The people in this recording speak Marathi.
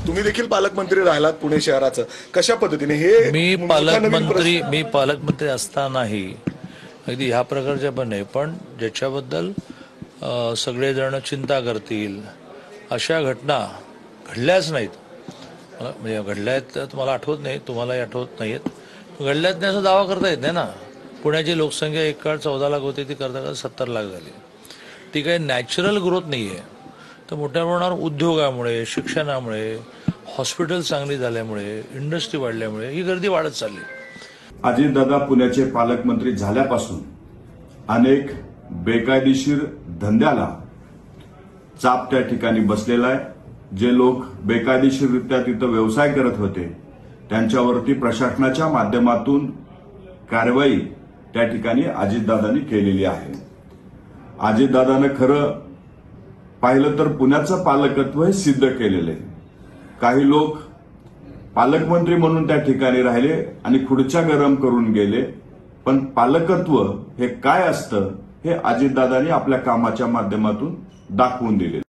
तुम्ही देखील पालकमंत्री राहिलात पुणे शहराचं, कशा पद्धतीने हे मी पालकमंत्री असतानाही अगदी ह्या प्रकारच्या पण नाही, पण ज्याच्याबद्दल सगळेजण चिंता करतील अशा घटना घडल्याच नाहीत. म्हणजे घडल्या आहेत तर तुम्हाला आठवत नाही, तुम्हालाही आठवत नाहीत, घडल्याच नाही असा दावा करता येत नाही ना. पुण्याची लोकसंख्या एक काळ 14 लाख होती, ती करता 70 लाख झाली. ती काही नॅचरल ग्रोथ नाही आहे. तर मोठ्या प्रमाणावर उद्योगामुळे, शिक्षणामुळे, हॉस्पिटल चांगली झाल्यामुळे, इंडस्ट्री वाढल्यामुळे ही गर्दी वाढत चालली. अजितदादा पुण्याचे पालकमंत्री झाल्यापासून अनेक बेकायदेशीर धंद्याला चाप त्या ठिकाणी बसलेला आहे. जे लोक बेकायदेशीररित्या तिथं व्यवसाय करत होते त्यांच्यावरती प्रशासनाच्या माध्यमातून कारवाई त्या ठिकाणी अजितदादांनी केलेली आहे. अजितदादानं खरं पाहिलं तर पुण्याचं पालकत्व हे सिद्ध केलेलं आहे. काही लोक पालकमंत्री म्हणून त्या ठिकाणी राहिले आणि खुर्च्या गरम करून गेले, पण पालकत्व हे काय असतं हे अजितदादांनी आपल्या कामाच्या माध्यमातून दाखवून दिले.